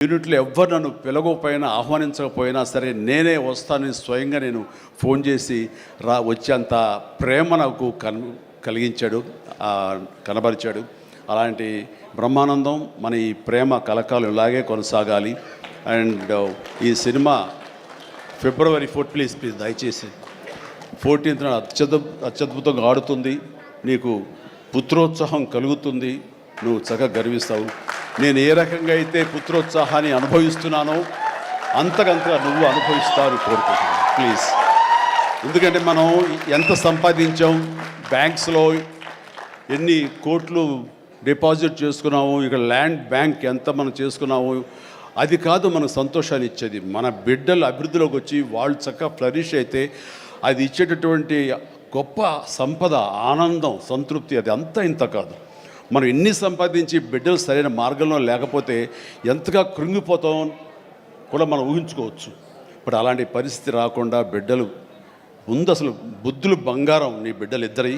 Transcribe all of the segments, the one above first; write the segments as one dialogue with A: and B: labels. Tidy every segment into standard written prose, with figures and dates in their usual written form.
A: యూనిట్లో ఎవ్వరు నన్ను పిలవకపోయినా ఆహ్వానించకపోయినా సరే నేనే వస్తానని స్వయంగా నేను ఫోన్ చేసి వచ్చేంత ప్రేమ నాకు కలిగించాడు, కనబరిచాడు. అలాంటి బ్రహ్మానందం మన ఈ ప్రేమ కలకాలం ఇలాగే కొనసాగాలి. అండ్ ఈ సినిమా February 4th ప్లీజ్ దయచేసి 14th అత్యద్భుతంగా ఆడుతుంది. నీకు పుత్రోత్సాహం కలుగుతుంది, నువ్వు చక్కగా గర్విస్తావు. నేను ఏ రకంగా అయితే పుత్రోత్సాహాన్ని అనుభవిస్తున్నానో అంతకంతగా నువ్వు అనుభవిస్తావు కోరుకుంటున్నాను ప్లీజ్. ఎందుకంటే మనం ఎంత సంపాదించాం, బ్యాంక్స్లో ఎన్ని కోట్లు డిపాజిట్ చేసుకున్నాము, ఇక్కడ ల్యాండ్ బ్యాంక్ ఎంత మనం చేసుకున్నాము, అది కాదు మనకు సంతోషాన్ని ఇచ్చేది. మన బిడ్డలు అభివృద్ధిలోకి వచ్చి వాళ్ళు చక్కగా ఫ్లరిష్ అయితే అది ఇచ్చేటటువంటి గొప్ప సంపద, ఆనందం, సంతృప్తి అది అంతా ఇంత కాదు. మనం ఎన్ని సంపాదించి బిడ్డలు సరైన మార్గంలో లేకపోతే ఎంతగా కృంగిపోతాం కూడా మనం ఊహించుకోవచ్చు. ఇప్పుడు అలాంటి పరిస్థితి రాకుండా బిడ్డలు ముందు అసలు బుద్ధులు బంగారం నీ బిడ్డలు ఇద్దరి,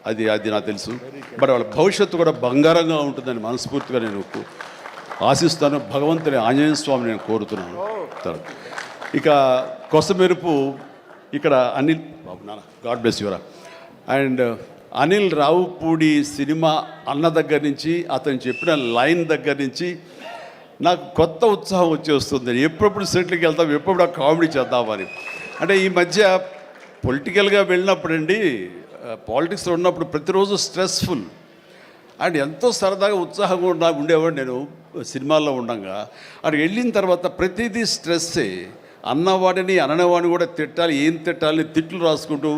A: అది నాకు తెలుసు. బట్ వాళ్ళ భవిష్యత్తు కూడా బంగారంగా ఉంటుందని మనస్ఫూర్తిగా నేను ఆశిస్తాను. భగవంతుని ఆంజనేయ స్వామిని నేను కోరుతున్నాను. ఇక కొసమెరుపు ఇక్కడ అనిల్ బాబు నాన్న గాడ్ బ్లెస్ యువరా. అండ్ అనిల్ రావుపూడి సినిమా అన్న దగ్గర నుంచి, అతను చెప్పిన లైన్ దగ్గర నుంచి నాకు కొత్త ఉత్సాహం వచ్చేస్తుంది. ఎప్పుడప్పుడు సెట్లకి వెళ్తాం, ఎప్పుడు ఆ కామెడీ చేద్దామని. అంటే ఈ మధ్య పొలిటికల్గా వెళ్ళినప్పుడండి, పాలిటిక్స్లో ఉన్నప్పుడు ప్రతిరోజు స్ట్రెస్ఫుల్ అండ్ ఎంతో సరదాగా ఉత్సాహంగా ఉండేవాడు నేను సినిమాల్లో ఉండగా. అక్కడికి వెళ్ళిన తర్వాత ప్రతిదీ స్ట్రెస్సే. అన్నవాడిని అననవాడిని కూడా తిట్టాలి, ఏం తిట్టాలి, తిట్లు రాసుకుంటూ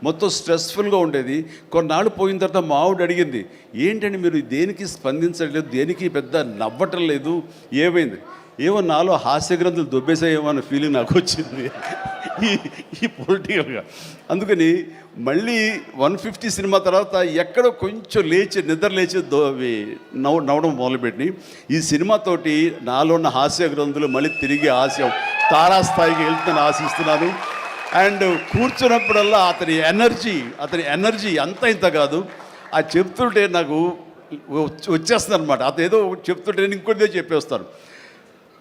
A: మొత్తం స్ట్రెస్ఫుల్గా ఉండేది. కొన్నాళ్ళు పోయిన తర్వాత మా ఆవిడ అడిగింది, ఏంటంటే మీరు దేనికి స్పందించట్లేదు, దేనికి పెద్ద నవ్వటం లేదు, ఏమైంది? ఏమో నాలో హాస్య గ్రంథులు దొబ్బేసాయేమో అన్న ఫీలింగ్ నాకు వచ్చింది ఈ పొలిటికల్గా. అందుకని మళ్ళీ 150 సినిమా తర్వాత ఎక్కడో కొంచెం నిద్ర లేచి నవ్వడం మొదలుపెట్టి ఈ సినిమాతోటి నాలో ఉన్న హాస్య గ్రంథులు మళ్ళీ తిరిగి హాస్యం తారాస్థాయికి వెళ్తుందని ఆశిస్తున్నాను. అండ్ కూర్చున్నప్పుడల్లా అతని ఎనర్జీ అంత ఇంత కాదు, అది చెప్తుంటే నాకు వచ్చేస్తుంది అనమాట. అతను ఏదో చెప్తుంటే నేను ఇంకొకటిదే చెప్పేస్తాను.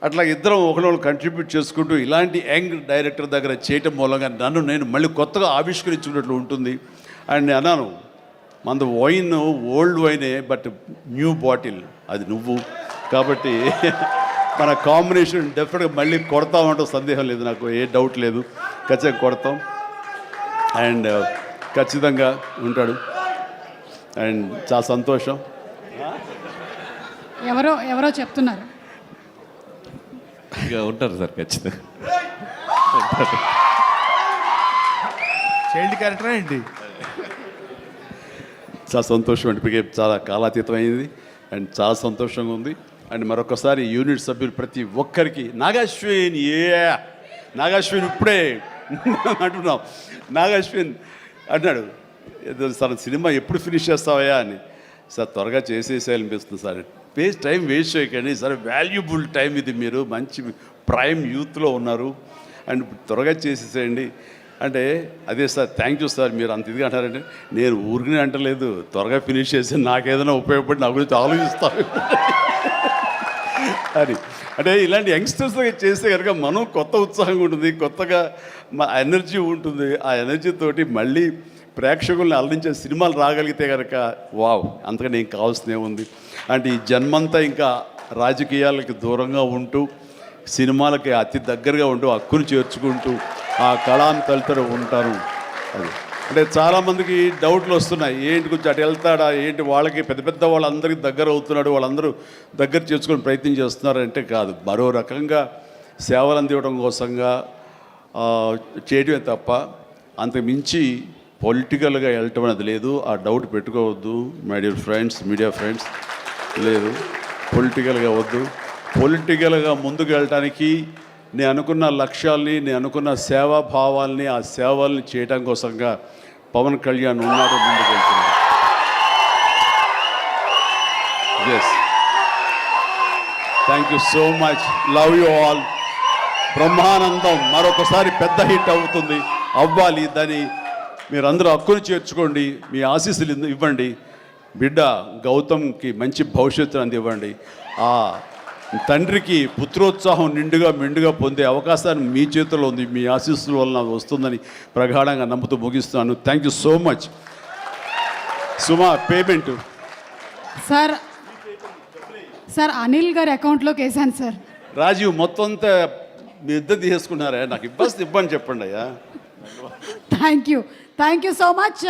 A: అట్లా ఇద్దరం ఒకళ్ళు కంట్రిబ్యూట్ చేసుకుంటూ ఇలాంటి యంగ్ డైరెక్టర్ దగ్గర చేయటం మూలంగా నేను మళ్ళీ కొత్తగా ఆవిష్కరించుకున్నట్లు ఉంటుంది. అండ్ నేను అన్నాను, మనది వైన్ ఓల్డ్ వైనే, బట్ న్యూ బాటిల్ అది నువ్వు, కాబట్టి మన కాంబినేషన్ డెఫినెట్గా మళ్ళీ కొడతామంటే సందేహం లేదు, నాకు ఏ డౌట్ లేదు. ఖచ్చితంగా కొడతాం అండ్ ఖచ్చితంగా ఉంటాడు. అండ్ చాలా సంతోషం.
B: ఎవరో చెప్తున్నారు
C: ఉంటారు సార్, ఖచ్చితంగా
D: చైల్డ్ క్యారెక్టర్ ఏంటి.
A: చాలా సంతోషం అండి, ఇప్పటికే చాలా కాలాతీతం అయింది అండ్ చాలా సంతోషంగా ఉంది. అండ్ మరొకసారి యూనిట్ సభ్యులు ప్రతి ఒక్కరికి నాగాశ్విన్ ఇప్పుడే అంటున్నాం. నాగాశ్విన్ అన్నాడు, సార్ సినిమా ఎప్పుడు ఫినిష్ చేస్తావయ్యా అని. సార్ త్వరగా చేసేసేయాలనిపిస్తుంది సార్, టైం వేస్ట్ చేయకండి సార్, వాల్యుబుల్ టైం ఇది, మీరు మంచి ప్రైమ్ యూత్లో ఉన్నారు అండ్ త్వరగా చేసేసేయండి అంటే, అదే సార్ థ్యాంక్ యూ సార్ మీరు అంత ఇదిగా అంటారంటే, నేను ఊరికనే అంటలేదు, త్వరగా ఫినిష్ చేసి నాకేదైనా ఉపయోగపడి నా గురించి ఆలోచిస్తాను అని. అంటే ఇలాంటి యంగ్స్టర్స్గా చేస్తే కనుక మనం కొత్త ఉత్సాహంగా ఉంటుంది, కొత్తగా మా ఎనర్జీ ఉంటుంది. ఆ ఎనర్జీతోటి మళ్ళీ ప్రేక్షకుల్ని అలరించే సినిమాలు రాగలిగితే కనుక వావ్, అంతగా నేను కావాల్సినే ఉంది. అంటే ఈ జన్మంతా ఇంకా రాజకీయాలకి దూరంగా ఉంటూ సినిమాలకి అతి దగ్గరగా ఉంటూ హక్కును చేర్చుకుంటూ ఆ కళాన్ని తలుతూ ఉంటారు. అది అంటే చాలామందికి డౌట్లు వస్తున్నాయి, ఏంటి కొంచెం అటు వెళ్తాడా ఏంటి, వాళ్ళకి పెద్ద వాళ్ళందరికీ దగ్గర అవుతున్నాడు, వాళ్ళందరూ దగ్గర చేసుకుని ప్రయత్నం చేస్తున్నారు అంటే కాదు, మరో రకంగా సేవలు అందివ్వడం కోసంగా చేయడమే తప్ప అంతకు మించి పొలిటికల్గా వెళ్ళటం అనేది లేదు. ఆ డౌట్ పెట్టుకోవద్దు my dear friends, media friends, లేదు పొలిటికల్గా వద్దు. పొలిటికల్గా ముందుకు వెళ్ళటానికి నేను అనుకున్న లక్ష్యాల్ని, నేను అనుకున్న సేవాభావాల్ని, ఆ సేవల్ని చేయడం కోసంగా పవన్ కళ్యాణ్ ఉన్నాడు, ముందుకు వెళ్తున్నాడు. Yes, thank you so much, love you all. Brahmanandam మరొకసారి పెద్ద హిట్ అవుతుంది, అవ్వాలి. దాన్ని మీరందరూ హక్కును చేర్చుకోండి, మీ ఆశీస్సులు ఇవ్వండి. బిడ్డ గౌతమ్కి మంచి భవిష్యత్తును అందివ్వండి. తండ్రికి పుత్రోత్సాహం మెండుగా పొందే అవకాశాన్ని మీ చేతుల్లో ఉంది. మీ ఆశీస్సుల వల్ల నాకు వస్తుందని ప్రగాఢంగా నమ్ముతూ ముగిస్తున్నాను. Thank you so much. Suma, payment
B: sir sir Anil గారి అకౌంట్లోకి వేసాను సార్.
A: రాజీవ్ మొత్తం అంతా మీ ఇద్దరు తీసేసుకున్నారా? నాకు ఇబ్బంది చెప్పండి అయ్యా.
B: Thank you so much.